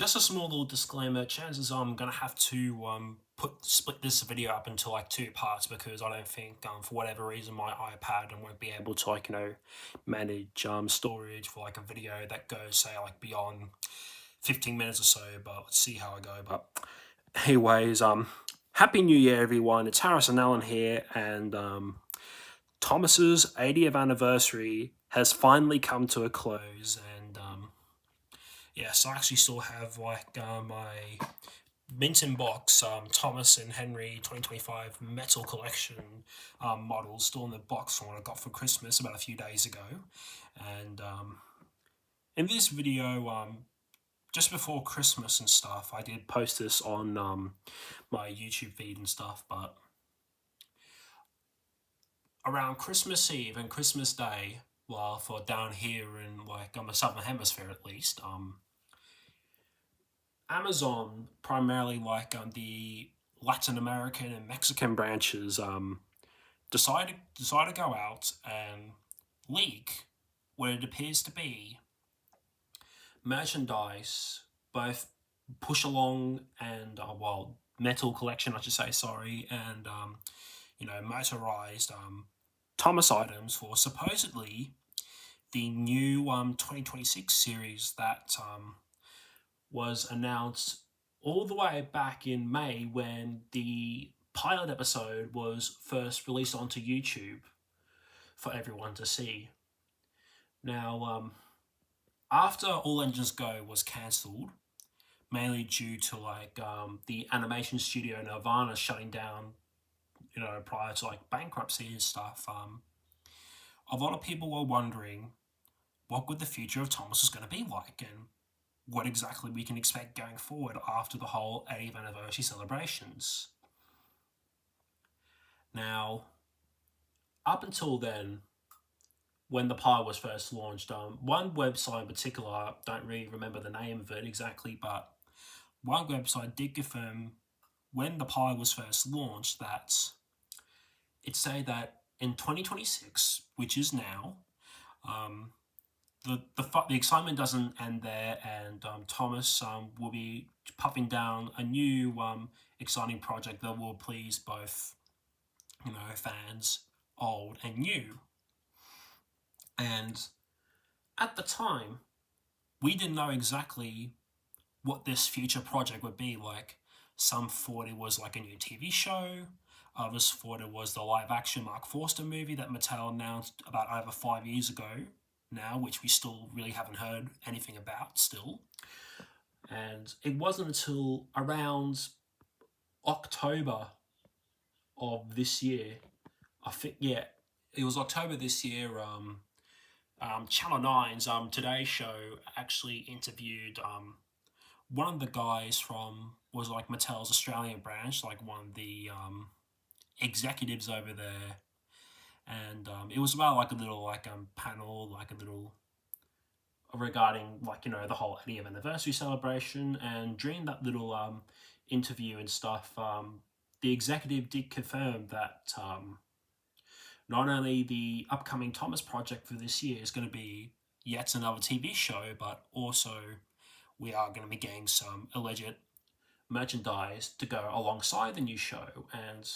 Just a small little disclaimer. Chances are I'm gonna have to split this video up into like two parts because I don't think for whatever reason my iPad won't be able to manage storage for like a video that goes say like beyond 15 minutes or so. But let's see how I go. But anyways, Happy New Year everyone. It's Harrison Allen here, and Thomas's 80th anniversary has finally come to a close, and yeah, so I actually still have my mint in box Thomas and Henry 2025 metal collection models still in the box from what I got for Christmas about a few days ago. And in this video, just before Christmas and stuff, I did post this on my YouTube feed and stuff, but around Christmas Eve and Christmas Day, well, for down here in like on the southern hemisphere at least, Amazon, primarily the Latin American and Mexican branches, decide to go out and leak what it appears to be merchandise, both push along and metal collection, I should say, sorry, and motorized Thomas items for supposedly the new 2026 series that was announced all the way back in May when the pilot episode was first released onto YouTube for everyone to see. Now, after All Engines Go was cancelled, mainly due to the animation studio Nirvana shutting down, prior to bankruptcy and stuff, a lot of people were wondering what would the future of Thomas was going to be like, and what exactly we can expect going forward after the whole 80th anniversary celebrations. Now, up until then, when the Pi was first launched, one website in particular, I don't really remember the name of it exactly, but one website did confirm when the Pi was first launched that it said that in 2026, which is now, the excitement doesn't end there, and Thomas will be puffing down a new exciting project that will please both fans old and new. And at the time, we didn't know exactly what this future project would be like. Some thought it was like a new TV show. Others thought it was the live-action Mark Forster movie that Mattel announced about over 5 years ago now, which we still really haven't heard anything about still. And it wasn't until around October of this year, I think, yeah, it was October this year, Channel 9's Today Show actually interviewed one of the guys from, was like Mattel's Australian branch, like one of the executives over there, and it was about like a little panel, like a little regarding the whole 80th anniversary celebration. And during that little interview and stuff, the executive did confirm that not only the upcoming Thomas project for this year is going to be yet another TV show, but also we are going to be getting some alleged merchandise to go alongside the new show. And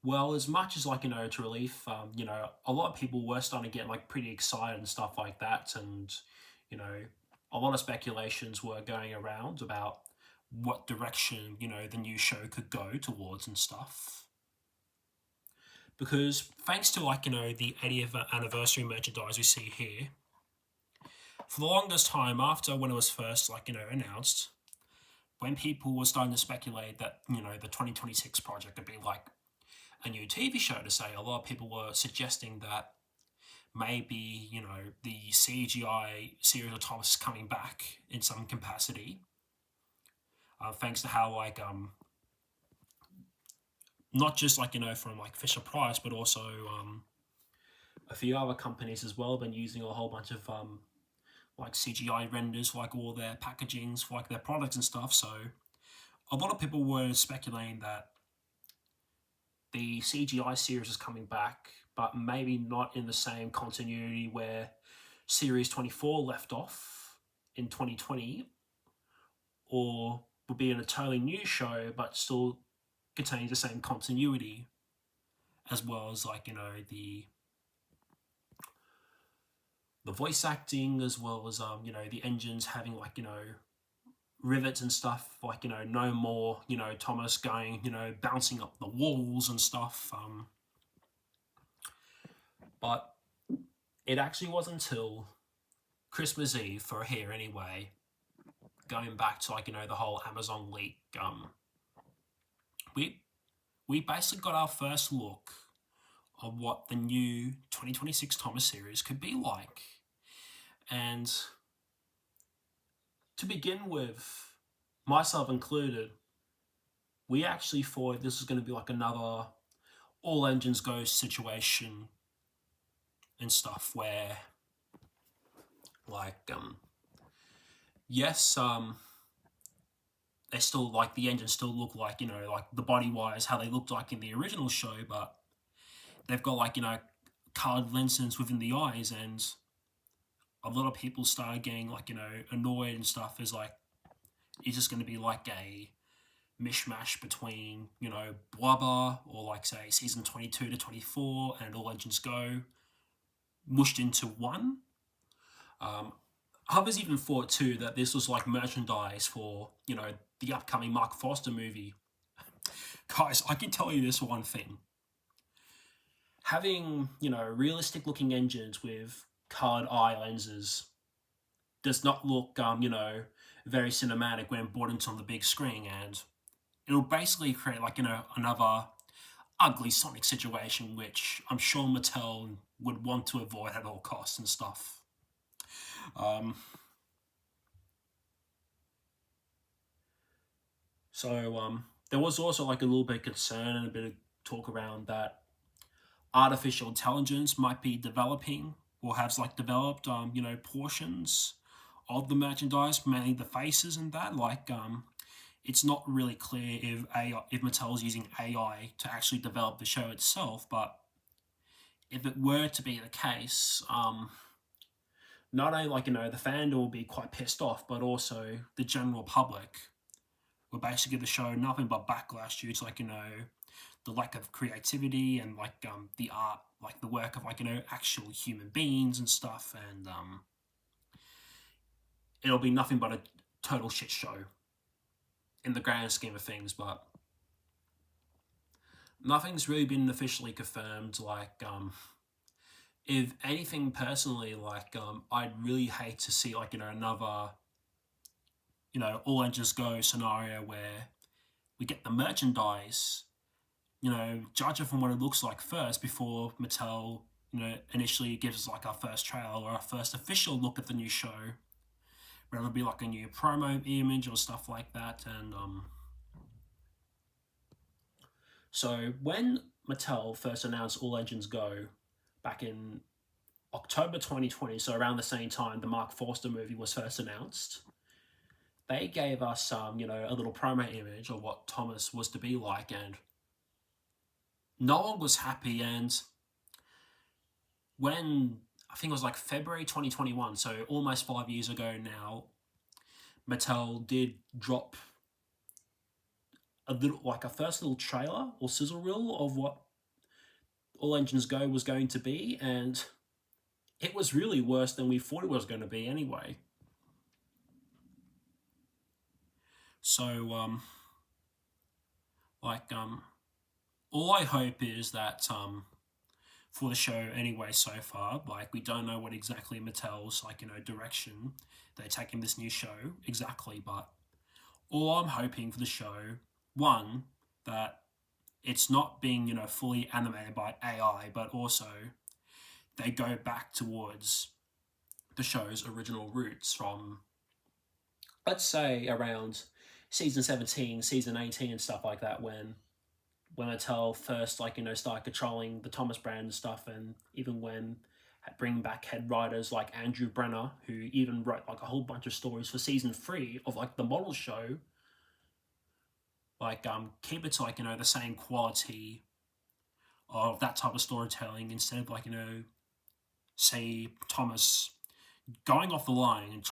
well, as much as to relief, a lot of people were starting to get pretty excited and stuff like that, and a lot of speculations were going around about what direction the new show could go towards and stuff. Because thanks to the 80th anniversary merchandise we see here, for the longest time after when it was first announced, when people were starting to speculate that the 2026 project would be like a new TV show to say, a lot of people were suggesting that maybe the CGI series of Thomas is coming back in some capacity, thanks to how not just from Fisher Price, but also a few other companies as well have been using a whole bunch of CGI renders for all their packagings for their products and stuff. So a lot of people were speculating that the CGI series is coming back, but maybe not in the same continuity where Series 24 left off in 2020, or would be in a totally new show but still contains the same continuity, as well as like the voice acting, as well as the engines having like rivets and stuff, like no more Thomas going bouncing up the walls and stuff. But it actually wasn't until Christmas Eve, for here anyway, going back to like the whole Amazon leak, we we basically got our first look of what the new 2026 Thomas series could be like. And to begin with, myself included, we actually thought this was going to be like another all engines go situation and stuff, where like yes, they still, like, the engines still look like like the body wise how they looked like in the original show, but they've got like colored lenses within the eyes, and a lot of people started getting like annoyed and stuff, is like, is this going to be like a mishmash between Blubber, or like say season 22 to 24 and All Engines Go mushed into one? Others even thought too that this was like merchandise for the upcoming Mark Foster movie. Guys, I can tell you this one thing: having realistic looking engines with colored eye lenses does not look very cinematic when brought into on the big screen, and it'll basically create like another ugly Sonic situation, which I'm sure Mattel would want to avoid at all costs and stuff. Um, so there was also like a little bit of concern and a bit of talk around that artificial intelligence might be developing, or has like developed portions of the merchandise, mainly the faces and that. Like it's not really clear if Mattel's using AI to actually develop the show itself, but if it were to be the case, not only like the fandom will be quite pissed off, but also the general public will basically give the show nothing but backlash due to like the lack of creativity and like the art, like the work of like actual human beings and stuff, and it'll be nothing but a total shit show in the grand scheme of things. But nothing's really been officially confirmed. Like if anything, personally, like I'd really hate to see like another All Engines Go scenario where we get the merchandise, judge it from what it looks like first before Mattel initially gives us like our first trailer or our first official look at the new show, whether it be like a new promo image or stuff like that. And so when Mattel first announced All Engines Go back in October 2020, so around the same time the Mark Forster movie was first announced, they gave us a little promo image of what Thomas was to be like, and no one was happy. And when I think it was like February 2021, so almost 5 years ago now, Mattel did drop a first little trailer or sizzle reel of what All Engines Go was going to be, and it was really worse than we thought it was going to be anyway. So all I hope is that for the show anyway, so far, like, we don't know what exactly Mattel's direction they're taking this new show exactly, but all I'm hoping for the show, one, that it's not being fully animated by AI, but also they go back towards the show's original roots from, let's say, around season 17, season 18 and stuff like that, when Mattel first started controlling the Thomas brand and stuff, and even when bringing back head writers like Andrew Brenner, who even wrote like a whole bunch of stories for season 3 of like the model show. Like keep it to like the same quality of that type of storytelling, instead of like say Thomas going off the line and